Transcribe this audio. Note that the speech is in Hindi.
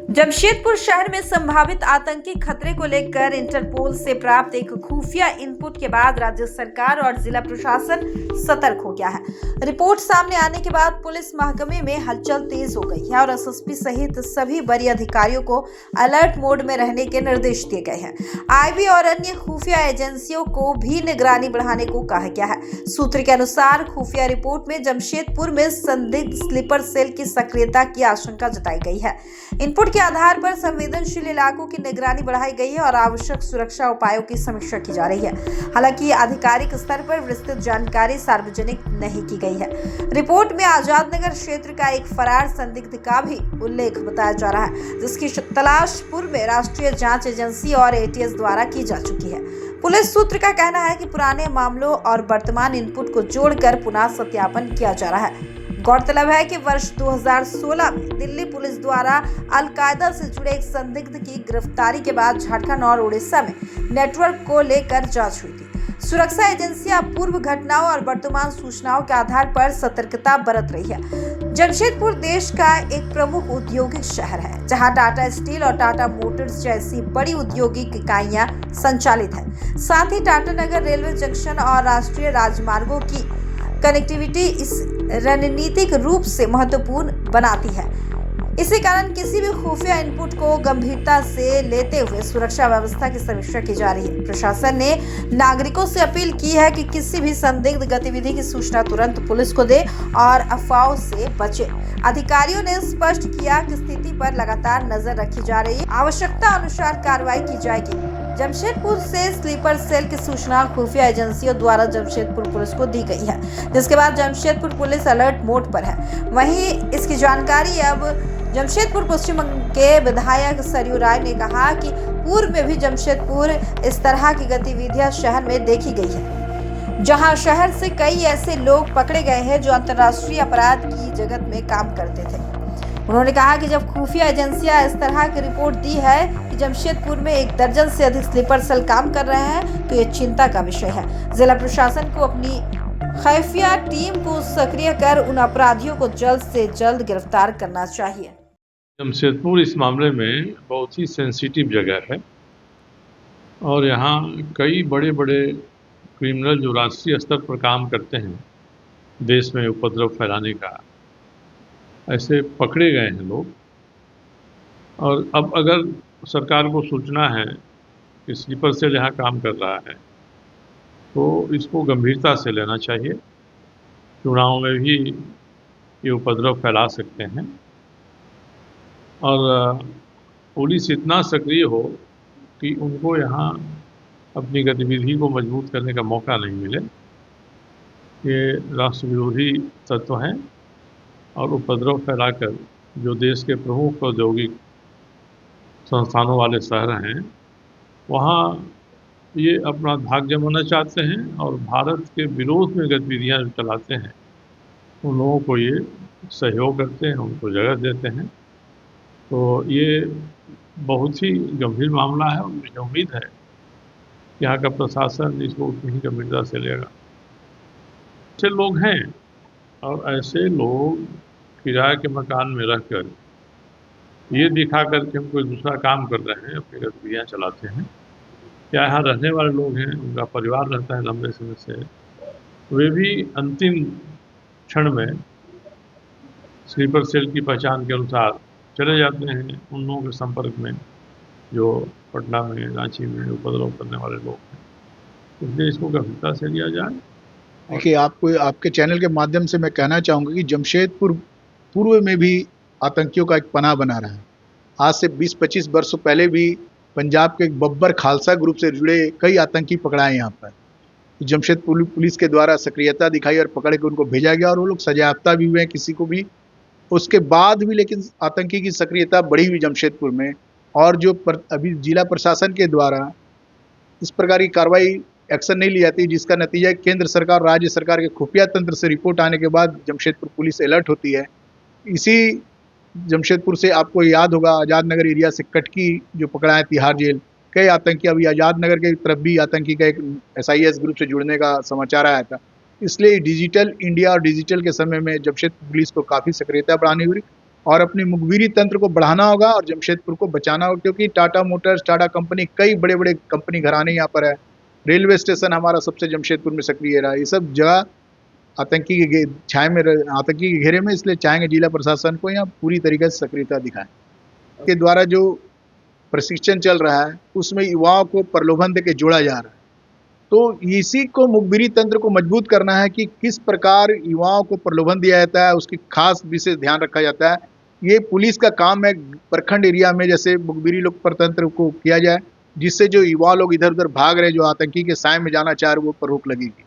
जमशेदपुर शहर में संभावित आतंकी खतरे को लेकर इंटरपोल से प्राप्त एक खुफिया इनपुट के बाद राज्य सरकार और जिला प्रशासन सतर्क हो गया है। रिपोर्ट सामने आने के बाद पुलिस महकमे में हलचल तेज हो गई है और एसएसपी सहित सभी वरीय अधिकारियों को अलर्ट मोड में रहने के निर्देश दिए गए हैं। आईबी और अन्य खुफिया एजेंसियों को भी निगरानी बढ़ाने को कहा गया है। सूत्र के अनुसार खुफिया रिपोर्ट में जमशेदपुर में संदिग्ध स्लीपर सेल की सक्रियता की आशंका जताई गई है। इनपुट के आधार पर संवेदनशील इलाकों की निगरानी बढ़ाई गई है और आवश्यक सुरक्षा उपायों की समीक्षा की जा रही है। हालांकि आधिकारिक स्तर पर विस्तृत जानकारी सार्वजनिक नहीं की गई है। रिपोर्ट में आजाद नगर क्षेत्र का एक फरार संदिग्ध का भी उल्लेख बताया जा रहा है, जिसकी तलाश पूर्व में राष्ट्रीय जांच एजेंसी और एटीएस द्वारा की जा चुकी है। पुलिस सूत्र का कहना है कि पुराने मामलों और वर्तमान इनपुट को जोड़कर पुनः सत्यापन किया जा रहा है। गौरतलब है कि वर्ष 2016 में दिल्ली पुलिस द्वारा अल-कायदा से जुड़े एक संदिग्ध की गिरफ्तारी के बाद झारखंड और उड़ीसा में नेटवर्क को लेकर जांच हुई थी। सुरक्षा एजेंसियां पूर्व घटनाओं और वर्तमान सूचनाओं के आधार पर सतर्कता बरत रही है। जमशेदपुर देश का एक प्रमुख औद्योगिक शहर है, जहां टाटा स्टील और टाटा मोटर्स जैसी बड़ी औद्योगिक इकाइयां संचालित हैं। साथ ही टाटा नगर रेलवे जंक्शन और राष्ट्रीय राजमार्गों की कनेक्टिविटी इस रणनीतिक रूप से महत्वपूर्ण बनाती है। इसी कारण किसी भी खुफिया इनपुट को गंभीरता से लेते हुए सुरक्षा व्यवस्था की समीक्षा की जा रही है। प्रशासन ने नागरिकों से अपील की है कि किसी भी संदिग्ध गतिविधि की सूचना तुरंत पुलिस को दे और अफवाहों से बचे। अधिकारियों ने स्पष्ट किया कि स्थिति पर लगातार नजर रखी जा रही है, आवश्यकता अनुसार कार्रवाई की जाएगी। जमशेदपुर से स्लीपर सेल की सूचना खुफिया एजेंसियों द्वारा जमशेदपुर पुलिस को दी गई है, जिसके बाद जमशेदपुर पुलिस अलर्ट मोड पर है। वहीं इसकी जानकारी अब जमशेदपुर पश्चिम के विधायक सरयू राय ने कहा कि पूर्व में भी जमशेदपुर इस तरह की गतिविधियां शहर में देखी गई है, जहां शहर से कई ऐसे लोग पकड़े गए हैं जो अंतर्राष्ट्रीय अपराध की जगत में काम करते थे। उन्होंने कहा कि जब खुफिया एजेंसियां इस तरह की रिपोर्ट दी है कि जमशेदपुर में 1 दर्जन से अधिक स्लीपर सेल काम कर रहे हैं, तो ये चिंता का विषय है। जिला प्रशासन को अपनी खुफिया टीम को सक्रिय कर उन अपराधियों को जल्द से जल्द गिरफ्तार करना चाहिए। जमशेदपुर इस मामले में बहुत ही सेंसिटिव जगह है और यहाँ कई बड़े बड़े क्रिमिनल जो राष्ट्रीय स्तर पर काम करते हैं, देश में उपद्रव फैलाने का, ऐसे पकड़े गए हैं लोग। और अब अगर सरकार को सूचना है कि स्लीपर सेल यहाँ काम कर रहा है, तो इसको गंभीरता से लेना चाहिए। चुनाव में भी ये उपद्रव फैला सकते हैं और पुलिस इतना सक्रिय हो कि उनको यहाँ अपनी गतिविधि को मजबूत करने का मौका नहीं मिले। ये राष्ट्र विरोधी तत्व हैं और उपद्रव फैलाकर जो देश के प्रमुख औद्योगिक संस्थानों वाले शहर हैं, वहाँ ये अपना धाक जमाना चाहते हैं और भारत के विरोध में गतिविधियाँ चलाते हैं, उन लोगों को ये सहयोग करते हैं, उनको जगह देते हैं। तो ये बहुत ही गंभीर मामला है और मुझे उम्मीद है कि यहाँ का प्रशासन इसको उतनी ही गंभीरता से लेगा। ऐसे लोग हैं और ऐसे लोग किराए के मकान में रहकर ये दिखा कर के हम कोई दूसरा काम कर रहे हैं, अपनी गतिविधियाँ चलाते हैं। क्या यहाँ रहने वाले लोग हैं, उनका परिवार रहता है लंबे समय से, वे भी अंतिम क्षण में स्लीपर सेल की पहचान के अनुसार चले जाते हैं उन लोगों के संपर्क में जो पटना में, रांची में उपद्रव करने वाले लोग हैं। इसलिए इसको गंभीरता से लिया जाए। देखिए, आपको आपके चैनल के माध्यम से मैं कहना चाहूँगा कि जमशेदपुर पूर्व में भी आतंकियों का एक पनाह बना रहा है। आज से 20-25 वर्षों पहले भी पंजाब के एक बब्बर खालसा ग्रुप से जुड़े कई आतंकी पकड़ाए यहाँ पर। जमशेदपुर पुलिस के द्वारा सक्रियता दिखाई और पकड़ के उनको भेजा गया और वो लोग सजायाफ्ता भी हुए हैं किसी को भी। उसके बाद भी लेकिन आतंकी की सक्रियता बढ़ी हुई जमशेदपुर में, और जो अभी जिला प्रशासन के द्वारा इस प्रकार की कार्रवाई एक्शन नहीं ली जाती, जिसका नतीजा केंद्र सरकार और राज्य सरकार के खुफिया तंत्र से रिपोर्ट आने के बाद जमशेदपुर पुलिस अलर्ट होती है। इसी जमशेदपुर से आपको याद होगा, आज़ाद नगर एरिया से कटकी जो पकड़ा है तिहाड़ जेल, कई आतंकी, अभी आज़ाद नगर के तरफ भी आतंकी का एक SIS ग्रुप से जुड़ने का समाचार आया था। इसलिए डिजिटल इंडिया और डिजिटल के समय में जमशेदपुर पुलिस को काफ़ी सक्रियता बढ़ानी हुई और अपनी मुखबिरी तंत्र को बढ़ाना होगा और जमशेदपुर को बचाना होगा, क्योंकि टाटा मोटर्स, टाटा कंपनी, कई बड़े बड़े कंपनी घराने यहाँ पर है। रेलवे स्टेशन हमारा सबसे जमशेदपुर में सक्रिय रहा। ये सब जगह आतंकी के छाए में, आतंकी के घेरे में, इसलिए चाहेंगे जिला प्रशासन को यहाँ पूरी तरीके से सक्रियता दिखाएं। के द्वारा जो प्रशिक्षण चल रहा है उसमें युवाओं को प्रलोभन देके जोड़ा जा रहा है, तो इसी को मुखबिरी तंत्र को मजबूत करना है कि किस प्रकार युवाओं को प्रलोभन दिया जाता है, उसकी खास विशेष ध्यान रखा जाता है। ये पुलिस का काम है, प्रखंड एरिया में जैसे मुखबिरी लोग तंत्र को किया जाए, जिससे जो युवा लोग इधर उधर भाग रहे, जो आतंकी के साए में जाना चाह रहे, वो पर रोक लगेगी।